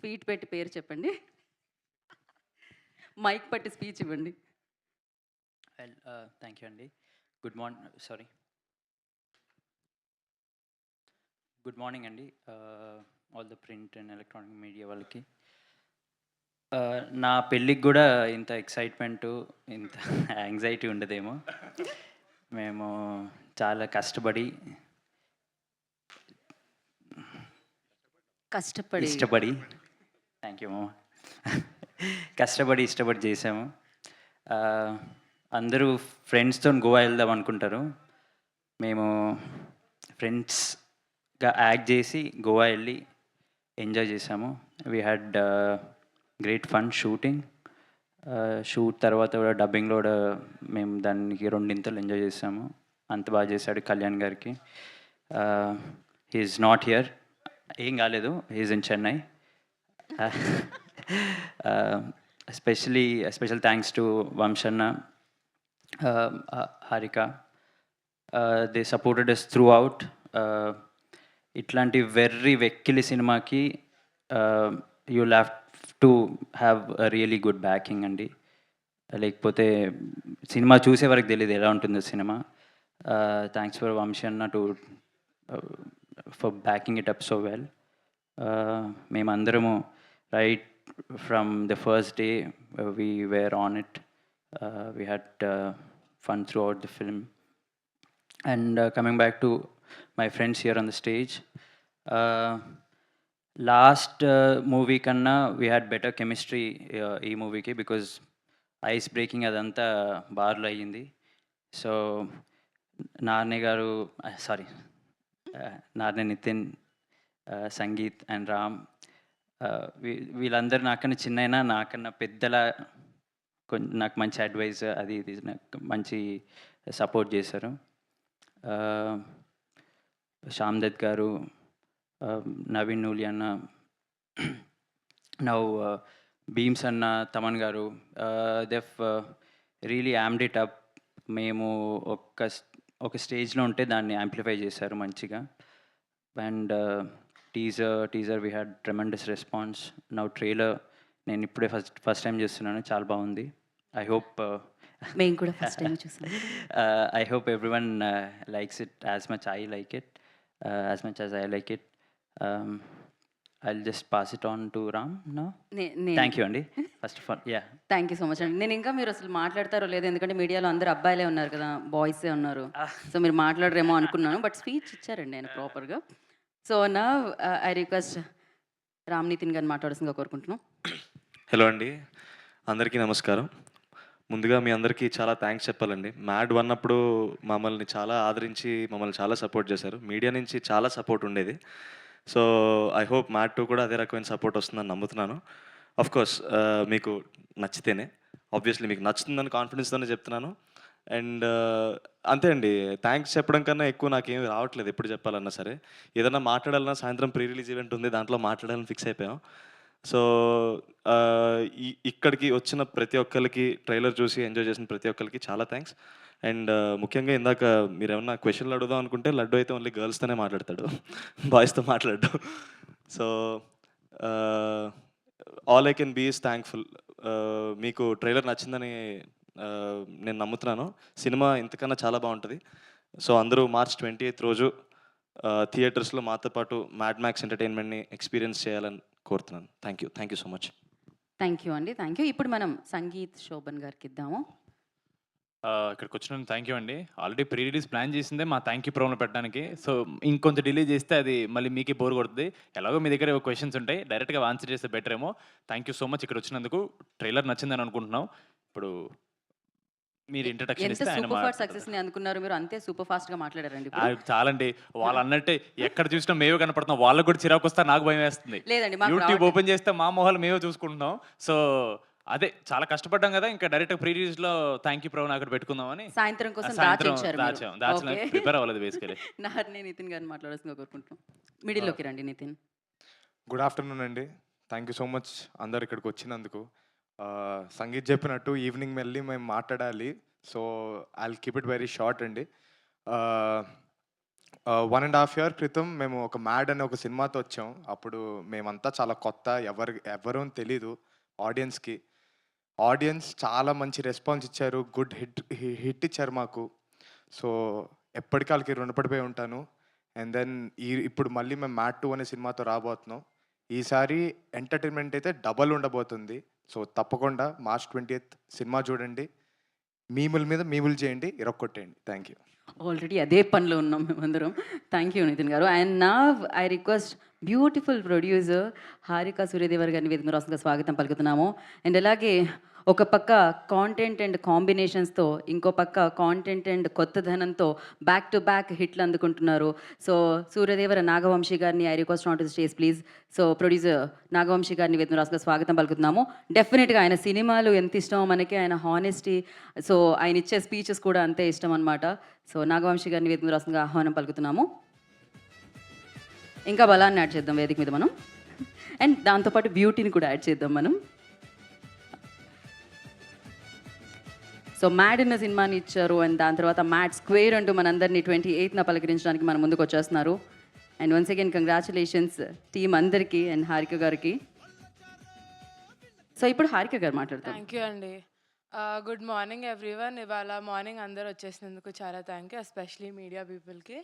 Sweet పెట్టి పేరు చెప్పండి. మైక్ పట్టి స్పీచ్ ఇవ్వండి. వెల్ థ్యాంక్ యూ అండి. గుడ్ మార్నింగ్ అండి all the print and electronic media వాళ్ళకి. నా పెళ్ళికి కూడా ఇంత ఎక్సైట్మెంటు, ఇంత యాంగ్జైటీ ఉండదేమో. మేము చాలా కష్టపడి ఇష్టపడి థ్యాంక్ యూ మామ. ఇష్టపడి చేసాము. అందరూ ఫ్రెండ్స్తో గోవా వెళ్దాం అనుకుంటారు. మేము ఫ్రెండ్స్గా యాక్ట్ చేసి గోవా వెళ్ళి ఎంజాయ్ చేసాము. We had great fun shooting. Shoot తర్వాత కూడా డబ్బింగ్లో కూడా మేము దానికి రెండింతలు ఎంజాయ్ చేసాము. అంత బాగా చేశాడు కళ్యాణ్ గారికి. హీఈస్ నాట్ హియర్, ఏం కాలేదు, he's in Chennai. Special thanks to Vamshanna, Harika. They supported us throughout. ఇట్లాంటి వెక్కిలి సినిమాకి you'll have to have a really good backing అండి. లేకపోతే సినిమా చూసే వరకు తెలియదు ఎలా ఉంటుందో సినిమా. Thanks for Vamshanna for backing it up so well. మేమందరము right from the first day we were on it. We had fun throughout the film. And coming back to my friends here on the stage, last movie kanna we had better chemistry ee movie ki, because ice breaking adanta bar lo ayindi. So Narne garu Narne Nitin, Sangeet and Ram, వీళ్ళందరూ నాకన్నా చిన్నైనా నాకన్నా పెద్దలా నాకు మంచి advise అది ఇది నాకు మంచి support చేశారు. శ్యామ్ దత్ గారు, నవీన్ నూలి అన్న, నౌ భీమ్స్ అన్న, తమన్ గారు, దెఫ్ రియలీ యామ్డ్ ఇట్ అప్. మేము ఒక స్టేజ్లో ఉంటే దాన్ని యాంప్లిఫై చేశారు మంచిగా. And teaser we had tremendous response. Now trailer నేను ఇప్పుడే ఫస్ట్ టైం చేస్తున్నాను, చాలా బాగుంది. ఐ హోప్ మేము కూడా ఫస్ట్ టైం చూసాం. I hope everyone likes it as much I like it, as much as I like it. I'll just pass it on to Ram now. Thank you, Andy. First of all, yeah. Thank you so much అండి. నేను ఇంకా మీరు అసలు మాట్లాడతారో లేదో, ఎందుకంటే మీడియాలో అందరు అబ్బాయిలే ఉన్నారు కదా, బాయ్సే ఉన్నారు. సో మీరు మాట్లాడరేమో అనుకున్నాను, బట్ స్పీచ్ ఇచ్చారండి ఆయన ప్రాపర్గా. సో నా ఐ రిక్వెస్ట్ రామ్ నితిన్ గారిని మాట్లాడాల్సిందిగా కోరుకుంటున్నాం. హలో అండి, అందరికీ నమస్కారం. ముందుగా మీ అందరికీ చాలా థ్యాంక్స్ చెప్పాలండి. మ్యాడ్ 1 అప్పుడు మమ్మల్ని చాలా ఆదరించి మమ్మల్ని చాలా సపోర్ట్ చేశారు. మీడియా నుంచి చాలా సపోర్ట్ ఉండేది. సో ఐ హోప్ మ్యాడ్ 2 కూడా అదే రకమైన సపోర్ట్ వస్తుందని నమ్ముతున్నాను. కోర్స్ మీకు నచ్చితేనే, ఆబ్వియస్లీ మీకు నచ్చుతుందని కాన్ఫిడెన్స్తోనే చెప్తున్నాను. అండ్ అంతే అండి, థ్యాంక్స్ చెప్పడం కన్నా ఎక్కువ నాకేమి రావట్లేదు. ఎప్పుడు చెప్పాలన్నా సరే, ఏదైనా మాట్లాడాలన్నా సాయంత్రం ప్రీ రిలీజ్ ఈవెంట్ ఉంది, దాంట్లో మాట్లాడాలని ఫిక్స్ అయిపోయాం. సో ఇక్కడికి వచ్చిన ప్రతి ఒక్కరికి, ట్రైలర్ చూసి ఎంజాయ్ చేసిన ప్రతి ఒక్కరికి చాలా థ్యాంక్స్. అండ్ ముఖ్యంగా ఇందాక మీరు ఏమన్నా క్వశ్చన్లు అడుగుదాం అనుకుంటే, లడ్డు అయితే ఓన్లీ గర్ల్స్తోనే మాట్లాడతాడు, బాయ్స్తో మాట్లాడు. So all I can be is thankful. మీకు ట్రైలర్ నచ్చిందని నేను నమ్ముతున్నాను. సినిమా ఇంతకన్నా చాలా బాగుంటుంది. సో అందరూ March 28 రోజు థియేటర్స్లో మాతో పాటు మ్యాడ్ మ్యాక్స్ ఎంటర్టైన్మెంట్ని ఎక్స్పీరియన్స్ చేయాలని కోరుతున్నాను. Thank you so much. Thank you అండి, థ్యాంక్ యూ. ఇప్పుడు మనం సంగీత్ శోభన్ గారికి ఇద్దాము. ఇక్కడికి వచ్చినందుకు థ్యాంక్ యూ అండి. ఆల్రెడీ ప్రీ రిలీజ్ ప్లాన్ చేసిందే మా థ్యాంక్ యూ ప్రోగ్రామ్ పెట్టడానికి. సో ఇంకొంచెం డిలే చేస్తే అది మళ్ళీ మీకే బోర్ కొడుతుంది. ఎలాగో మీ దగ్గర క్వశ్చన్స్ ఉంటాయి, డైరెక్ట్గా ఆన్సర్ చేస్తే బెటర్ ఏమో. థ్యాంక్ యూ సో మచ్ ఇక్కడ వచ్చినందుకు. ట్రైలర్ నచ్చిందని అనుకుంటున్నాం. ఇప్పుడు మీరు ఇంట్రడక్షన్ ఎంత ఇస్తే ఆయన సూపర్ ఫాస్ట్ సక్సెస్ ని అనుకున్నారు మీరు, అంతే సూపర్ ఫాస్ట్ గా మాట్లాడారండి. చాలండి, వాళ్ళు అన్నట్టే ఎక్కడ చూసినా మేమే కనపడుతున్నాం. వాళ్ళకు కూడా చిరాకు వస్తా, నాకు భయం వేస్తుంది. లేదండి, యూట్యూబ్ ఓపెన్ చేస్తే మా మొహాలు మేమే చూసుకుంటున్నాం. సో అదే చాలా కష్టపడ్డాం కదా, ఇంకా డైరెక్ట్ ప్రీ రిలీజ్ లో థ్యాంక్ యూ ప్రోగ్రామ్ అక్కడ పెట్టుకుందామని సాయంత్రం కోసం ప్రిపేర్ అవ్వలేదు బేసికలీ. నార్నే నితిన్ గారిని మాట్లాడాల్సిందిగా కోరుకుంటున్నాం. మిడిల్ లోకి రండి నితిన్. గుడ్ ఆఫ్టర్నూన్ అండి, థ్యాంక్ యూ సో మచ్ అందరు ఇక్కడికి వచ్చినందుకు. సంగీత్ చెప్పినట్టు ఈవినింగ్ వెళ్ళి మేము మాట్లాడాలి. So I will keep it very short అండి. 1.5 ఇయర్ క్రితం మేము ఒక మ్యాడ్ అనే ఒక సినిమాతో వచ్చాం. అప్పుడు మేమంతా చాలా కొత్త, ఎవరు తెలీదు ఆడియన్స్‌కి. ఆడియన్స్ చాలా మంచి రెస్పాన్స్ ఇచ్చారు. గుడ్ హిట్ ఇచ్చారు మాకు. సో, ఎప్పటికి ఆళ్ళకి రుణపడిపోయి ఉంటాను. అండ్ దెన్ ఇప్పుడు మళ్ళీ మేము 'మ్యాడ్ 2' అనే సినిమాతో రాబోతున్నాం. ఈసారి ఎంటర్‌టైన్‌మెంట్ అయితే డబల్ ఉండబోతుంది. సో, తప్పకుండా మార్చ్ 20థ్ సినిమా చూడండి. మీముల మీద మీములు చేయండి. ఇరక్కొట్టేయండి. Thank you. ఆల్రెడీ అదే పనిలో ఉన్నాం మేమందరం. థ్యాంక్ యూ నితిన్ గారు. అండ్ నా I request beautiful producer Harika Suryadevar గారిని వేదిక మీద రాష్ట్రంగా స్వాగతం పలుకుతున్నాము. అండ్ అలాగే ఒక పక్క కాంటెంట్ అండ్ కాంబినేషన్స్తో, ఇంకో పక్క కాంటెంట్ అండ్ కొత్తదనంతో బ్యాక్ టు బ్యాక్ హిట్లు అందుకుంటున్నారు. సో సూర్యదేవర నాగవంశీ గారిని I request on to stage please. So producer Nagavamsi గారిని వేదిక మీద రాష్ట్రంగా స్వాగతం పలుకుతున్నాము. డెఫినెట్గా ఆయన సినిమాలు ఎంత ఇష్టమో మనకి, ఆయన హానెస్టీ, సో ఆయన ఇచ్చే స్పీచెస్ కూడా అంతే ఇష్టం అనమాట. సో నాగవంశీ గారిని వేదిక మీద రాష్ట్రంగా ఆహ్వానం పలుకుతున్నాము. ఇంకా బలాన్ని యాడ్ చేద్దాం వేదిక మీద మనం. అండ్ దాంతోపాటు బ్యూటీని కూడా యాడ్ చేద్దాం మనం. సో మ్యాడ్ అన్న సినిమాని ఇచ్చారు. అండ్ దాని తర్వాత మ్యాడ్ స్క్వేర్ అంటూ మనందరినీ 28న పలకరించడానికి మన ముందుకు వచ్చేస్తున్నారు. And once again congratulations team అందరికీ అండ్ హారిక గారికి. సో ఇప్పుడు హారిక గారు మాట్లాడతారు. థ్యాంక్ యూ అండి. Good morning everyone. ఇవాళ మార్నింగ్ అందరూ వచ్చేసినందుకు చాలా థ్యాంక్ యూ, ఎస్పెషలీ మీడియా పీపుల్కి.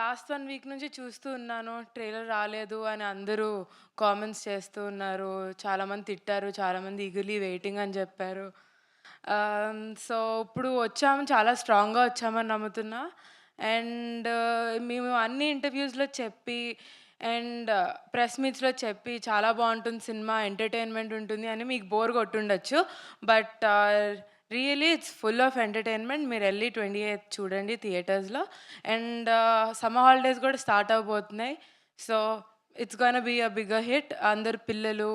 లాస్ట్ 1 వీక్ నుంచి చూస్తూ ఉన్నాను, ట్రైలర్ రాలేదు అని అందరూ కామెంట్స్ చేస్తూ ఉన్నారు. చాలామంది తిట్టారు, చాలామంది ఈగర్లీ వెయిటింగ్ అని చెప్పారు. సో ఇప్పుడు వచ్చాము, చాలా స్ట్రాంగ్గా వచ్చామని నమ్ముతున్నా. అండ్ మేము అన్ని ఇంటర్వ్యూస్లో చెప్పి అండ్ ప్రెస్ మీట్స్లో చెప్పి చాలా బాగుంటుంది సినిమా, ఎంటర్టైన్మెంట్ ఉంటుంది అని మీకు బోర్ కొట్టుండొచ్చు. But really it's full of entertainment. మీరు వెళ్ళి 28th చూడండి థియేటర్స్లో. అండ్ సమ్మర్ హాలిడేస్ కూడా స్టార్ట్ అవబోతున్నాయి. So it's gonna be a bigger hit. అందరు పిల్లలు,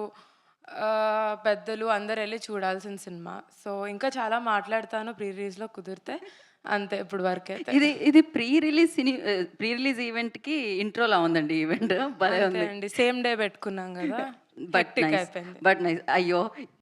పెద్దలు అందరు వెళ్ళి చూడాల్సిన సినిమా. సో ఇంకా చాలా మాట్లాడతాను ప్రీ రిలీజ్లో కుదిరితే. అంతే ఇప్పుడు వరకు అయితే. ఇది ప్రీ రిలీజ్ ఈవెంట్కి ఇంట్రోలా ఉందండి ఈవెంట్. భలే ఉంది అండి, సేమ్ డే పెట్టుకున్నాం కదా, బట్ hectic నైస్, అయిపోయింది. But nice. అయ్యో